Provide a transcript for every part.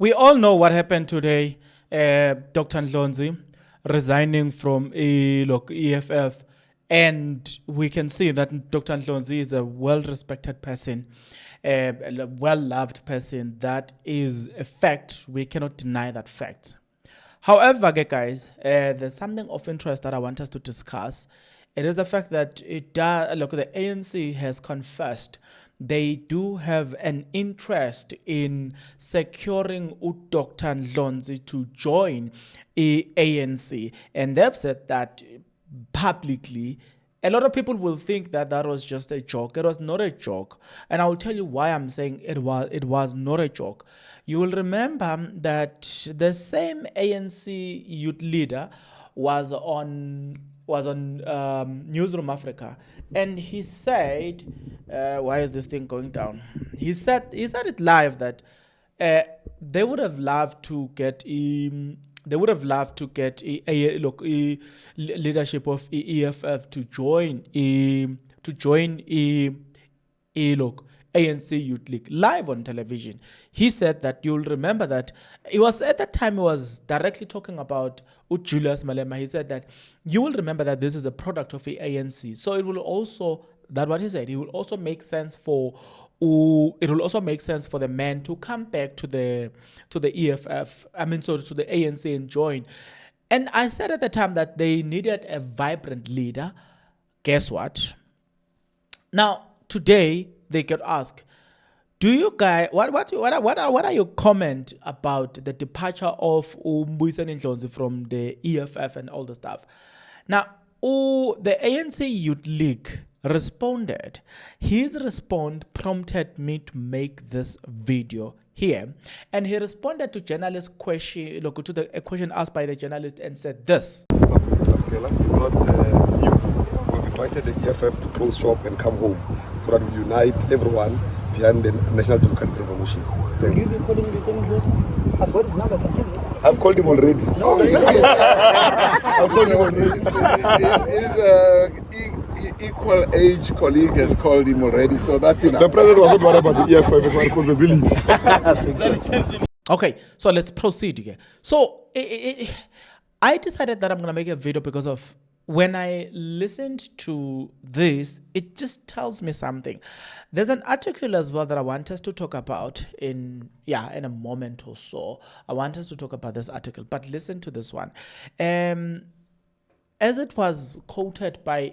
We all know what happened today. Dr. Ndlozi resigning from EFF, and we can see that Dr. Ndlozi is a well-respected person, a well-loved person. That is a fact. We cannot deny that fact. However, guys, there's something of interest that I want us to discuss. It is the fact that the ANC has confessed they do have an interest in securing Dr. Ndlozi to join ANC. And they've said that publicly. A lot of people will think that that was just a joke. It was not a joke. And I will tell you why I'm saying it was not a joke. You will remember that the same ANC youth leader was on Newsroom Africa, and he said, "Why is this thing going down?" He said it live that they would have loved to get a leadership of EFF to join ANC Youth League live on television. He said that you'll remember that it was at that time he was directly talking about Julius Malema. He said that you will remember that this is a product of the ANC. So it will also, that what he said, it will also make sense for the men to come back to the EFF, to the ANC and join. And I said at the time that they needed a vibrant leader. Guess what? Now, today, they could ask, do you guys, what are your comment about the departure of Ndlozi from the EFF and all the stuff? Now, the ANC Youth League responded. His response prompted me to make this video here, and he responded to a question asked by the journalist and said this. It's not new. We've invited the EFF to close shop and come home so that we unite everyone behind the National Democratic Revolution. Will you be calling the same person? I've got his number, I can give you. I've called him already. No, I've called him already. His equal age colleague has called him already, so that's enough. The president was not worried about the EFF, it's my responsibility. Okay, so let's proceed here. So I decided that I'm going to make a video because of when I listened to this, it just tells me something. There's an article as well that I want us to talk about in a moment or so. I want us to talk about this article, but listen to this one. As it was quoted by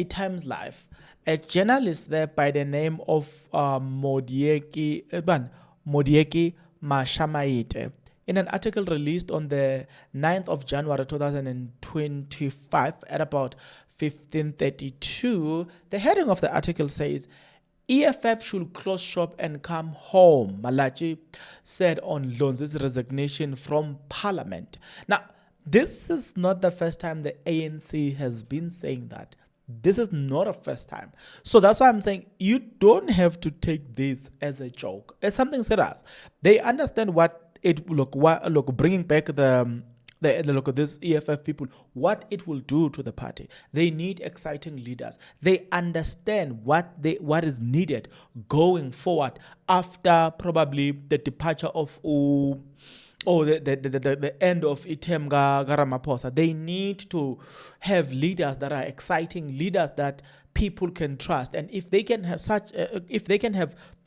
Times Live, a journalist there by the name of Modieki Mashamaite, in an article released on the 9th of January 2025 at about 15:32, the heading of the article says, EFF should close shop and come home, Malachi said on Ndlozi's resignation from Parliament. Now, this is not the first time the ANC has been saying that. This is not a first time. So that's why I'm saying you don't have to take this as a joke. It's something serious. They understand what bringing back this EFF people, what it will do to the party. They need exciting leaders. They understand what is needed going forward after probably the departure of the end of Item Ramaphosa. They need to have leaders that are exciting, leaders that people can trust, and if they can have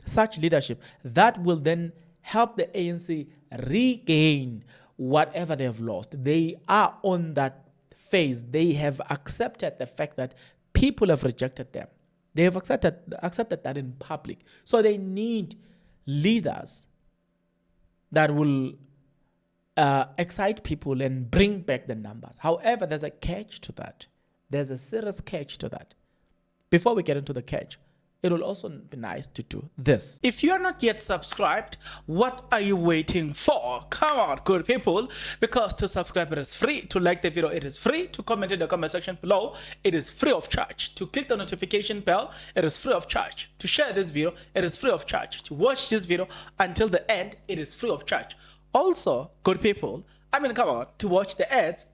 such leadership, that will then help the ANC regain whatever they have lost. They are on that phase. They have accepted the fact that people have rejected them. They have accepted that in public. So they need leaders that will excite people and bring back the numbers. However, there's a catch to that. There's a serious catch to that. Before we get into the catch, it will also be nice to do this. If you are not yet subscribed, what are you waiting for? Come on, good people, because to subscribe it is free. To like the video, it is free. To comment in the comment section below, it is free of charge. To click the notification bell, it is free of charge. To share this video, it is free of charge. To watch this video until the end, it is free of charge. Also, good people, come on, to watch the ads,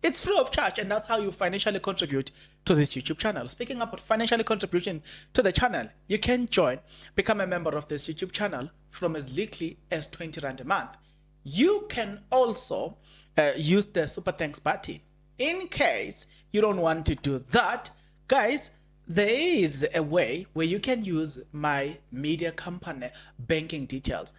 it's free of charge, and that's how you financially contribute to this YouTube channel. Speaking about financially contribution to the channel, you can become a member of this YouTube channel from as little as 20 Rand a month. You can also use the Super Thanks button. In case you don't want to do that, guys, there is a way where you can use my media company banking details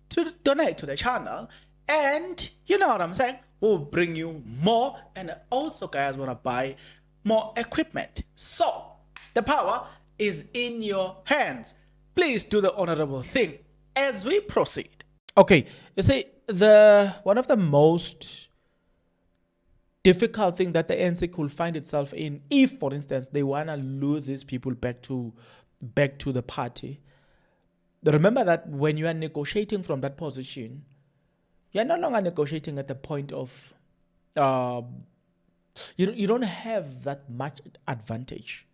to donate to the channel, and you know what I'm saying, we'll bring you more, and also guys want to buy more equipment. So the power is in your hands. Please do the honorable thing as we proceed. Okay, you see, one of the most difficult thing that the ANC could find itself in, if for instance they want to lure these people back to the party. Remember that when you are negotiating from that position, you're no longer negotiating at the point of you don't have that much advantage.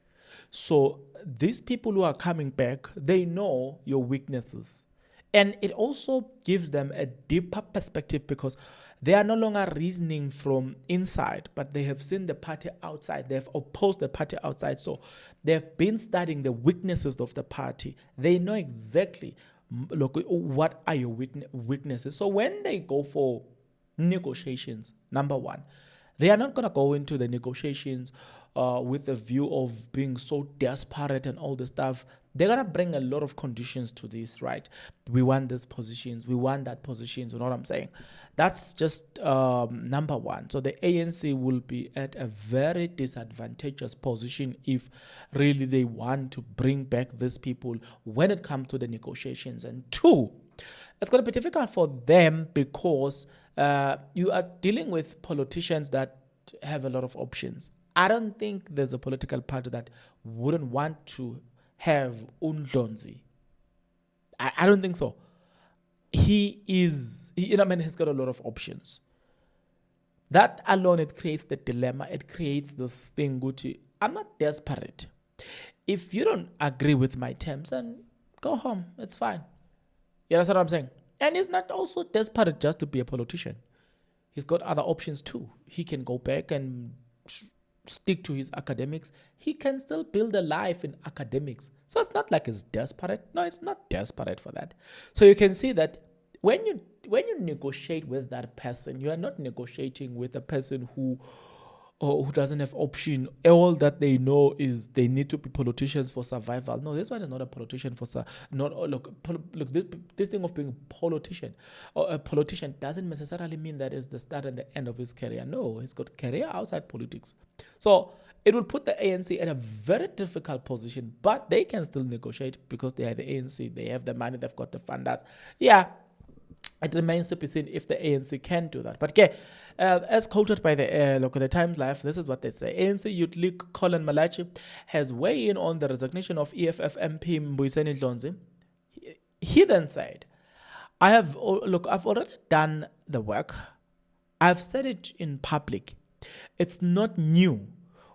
So these people who are coming back, they know your weaknesses, and it also gives them a deeper perspective because they are no longer reasoning from inside, but they have seen the party outside. They have opposed the party outside. So they've been studying the weaknesses of the party. They know exactly, look, what are your weaknesses. So when they go for negotiations, number one, they are not going to go into the negotiations with the view of being so desperate and all the stuff. They're going to bring a lot of conditions to this, right? We want these positions. We want that positions. You know what I'm saying? That's just number one. So the ANC will be at a very disadvantageous position if really they want to bring back these people when it comes to the negotiations. And two, it's going to be difficult for them because you are dealing with politicians that have a lot of options. I don't think there's a political party that wouldn't want to have Ndlozi. I don't think so. He's got a lot of options. That alone, it creates the dilemma. It creates this thing, Gucci. I'm not desperate. If you don't agree with my terms, then go home. It's fine. You understand what I'm saying? And he's not also desperate just to be a politician. He's got other options too. He can go back and stick to his academics. He can still build a life in academics. So it's not like he's desperate. No, it's not desperate for that. So you can see that when you negotiate with that person, you are not negotiating with a person who doesn't have option. All that they know is they need to be politicians for survival. No, this one is not a politician for this thing of being a politician or a politician doesn't necessarily mean that is the start and the end of his career. No, he's got career outside politics. So it will put the ANC in a very difficult position, but they can still negotiate because they are the ANC. They have the money. They've got the funders. Yeah. It remains to be seen if the ANC can do that. But okay, as quoted by the Times Live, this is what they say. ANC Youth League Colin Malachi has weighed in on the resignation of EFF MP Ndlozi. He then said, I've already done the work. I've said it in public. It's not new.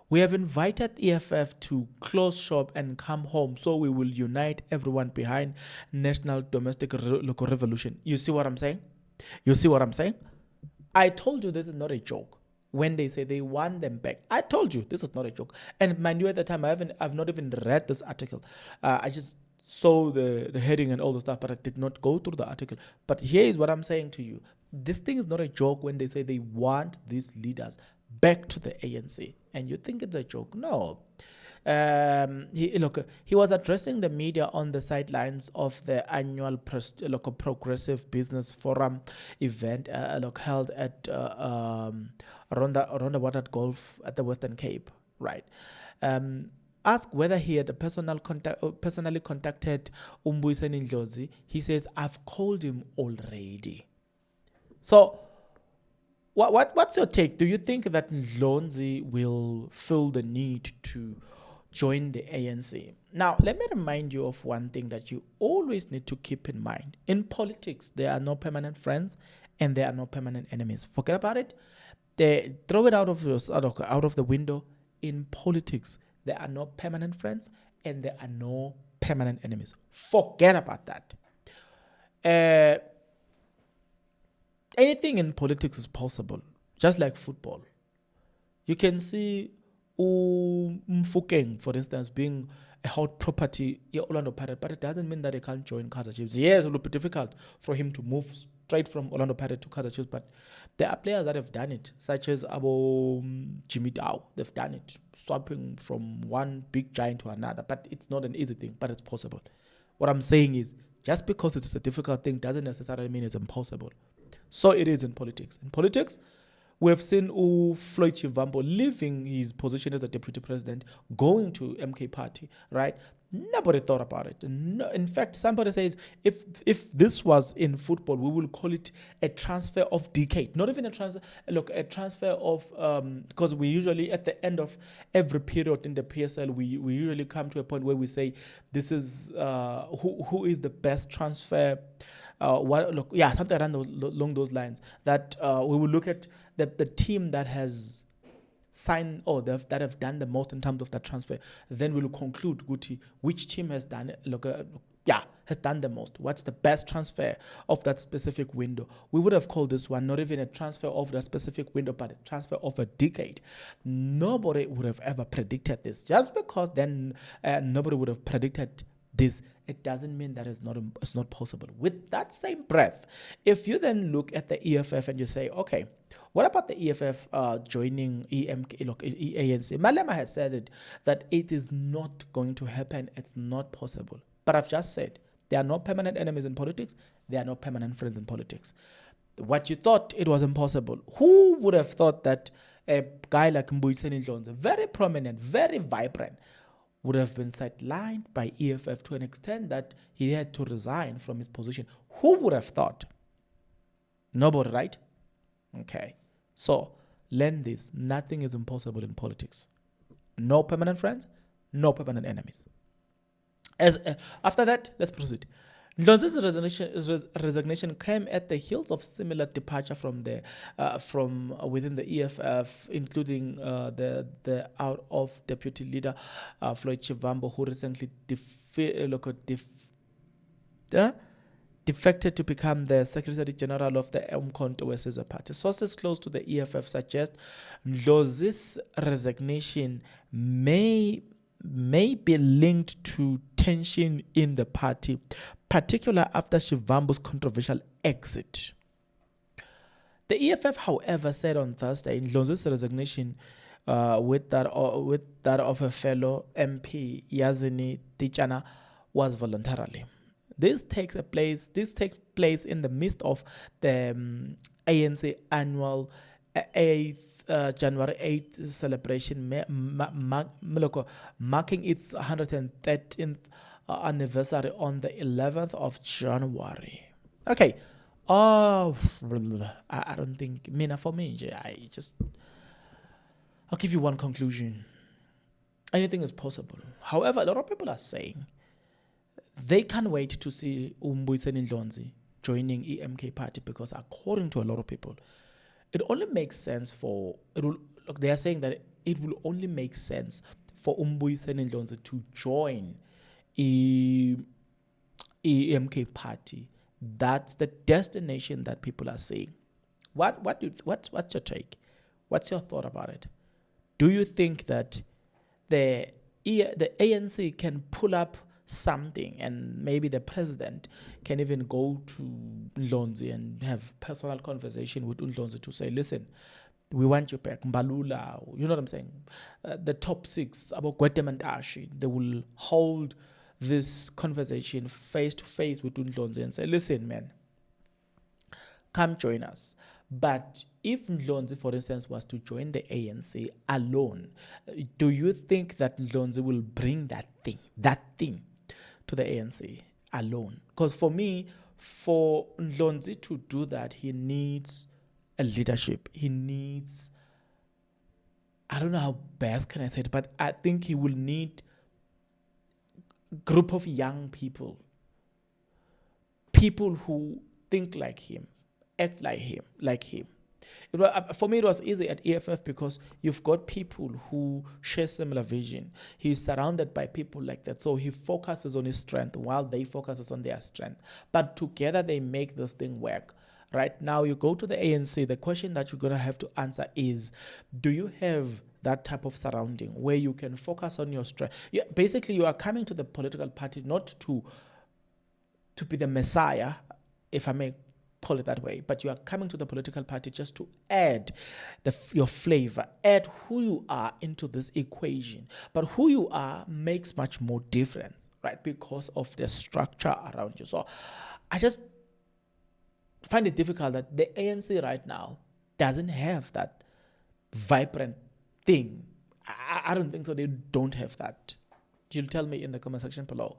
We have invited EFF to close shop and come home, so we will unite everyone behind national domestic revolution. You see what I'm saying? You see what I'm saying? I told you this is not a joke. When they say they want them back, I told you this is not a joke. And mind you, at the time, I've not even read this article. I just saw the heading and all the stuff, but I did not go through the article. But here is what I'm saying to you. This thing is not a joke when they say they want these leaders back to the ANC, and you think it's a joke. No. He was addressing the media on the sidelines of the annual Progressive Business Forum event held at Ronda Golf at the Western Cape, right? Asked whether he had personally contacted Ndlozi, he says, I've called him already. So what's your take? Do you think that Ndlozi will feel the need to join the ANC? Now, let me remind you of one thing that you always need to keep in mind. In politics, there are no permanent friends and there are no permanent enemies. Forget about it. They throw it out of the window. In politics, there are no permanent friends and there are no permanent enemies. Forget about that. Anything in politics is possible, just like football. You can see Mfukeng, for instance, being a hot property Orlando Pirates, but it doesn't mean that he can't join Kaizer Chiefs. Yes, it will be difficult for him to move straight from Orlando Pirates to Kaizer Chiefs, but there are players that have done it, such as Jimmy Dow. They've done it, swapping from one big giant to another, but it's not an easy thing, but it's possible. What I'm saying is, just because it's a difficult thing doesn't necessarily mean it's impossible. So it is in politics. In politics, we have seen Floyd Chivambo leaving his position as a deputy president, going to MK Party, right? Nobody thought about it. No, in fact, somebody says if this was in football, we will call it a transfer of decade. Not even a transfer. Look, a transfer of because we usually at the end of every period in the PSL, we usually come to a point where we say this is who is the best transfer. Something along those lines. That we will look at the team that has signed or that have done the most in terms of that transfer. Then we will conclude, Guti, which team has done has done the most. What's the best transfer of that specific window? We would have called this one not even a transfer of that specific window, but a transfer of a decade. Nobody would have ever predicted this. Just because then nobody would have predicted this, it doesn't mean that it's not possible. With that same breath, if you then look at the EFF and you say, okay, what about the EFF joining ANC? Malema has said that it is not going to happen. It's not possible. But I've just said there are no permanent enemies in politics. There are no permanent friends in politics. What you thought it was impossible. Who would have thought that a guy like Mbuyiseni Ndlozi, very prominent, very vibrant, would have been sidelined by EFF to an extent that he had to resign from his position? Who would have thought? Nobody, right? Okay. So, learn this. Nothing is impossible in politics. No permanent friends, no permanent enemies. After that, let's proceed. Ndlozi's resignation came at the heels of similar departure from within the EFF, including the out of deputy leader Floyd Chivambo, who recently defected to become the Secretary General of the Umkhonto weSizwe Party. Sources close to the EFF suggest Ndlozi's resignation may be linked to tension in the party, particularly after Chivambo's controversial exit. The EFF, however, said on Thursday Ndlozi's resignation with that of a fellow MP, Yazini Tichana, was voluntarily. This takes place in the midst of the ANC annual 8th January 8th celebration, marking its 113th anniversary on the 11th of January. Okay. I don't think, for me, I'll give you one conclusion. Anything is possible. However, a lot of people are saying they can't wait to see Mbuyiseni Ndlozi joining EMK Party because, according to a lot of people, it only makes sense they are saying that it will only make sense for Mbuyiseni Ndlozi to join EMK Party. That's the destination that people are saying. What's your take? What's your thought about it? Do you think that the ANC can pull up something and maybe the president can even go to Ndlozi and have personal conversation with Ndlozi to say, listen, we want you back, Mbalula, you know what I'm saying? The top six, about Gwete and Ashi, they will hold this conversation face to face with Ndlozi and say, listen, man, come join us. But if Ndlozi, for instance, was to join the ANC alone, do you think that Ndlozi will bring that thing to the ANC alone? Because for me, for Ndlozi to do that, he needs a leadership. He needs, I don't know how best can I say it, but I think he will need a group of young people who think like him, act like him. For me, it was easy at EFF because you've got people who share similar vision. He's surrounded by people like that. So he focuses on his strength while they focus on their strength. But together they make this thing work. Right now, you go to the ANC, the question that you're going to have to answer is, do you have that type of surrounding where you can focus on your strength. Basically, you are coming to the political party not to be the messiah, if I may call it that way, but you are coming to the political party just to add your flavor, add who you are into this equation. But who you are makes much more difference, right? Because of the structure around you. So I just find it difficult that the ANC right now doesn't have that vibrant thing. I don't think so. They don't have that. You'll tell me in the comment section below.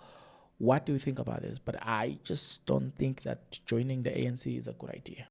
What do you think about this? But I just don't think that joining the ANC is a good idea.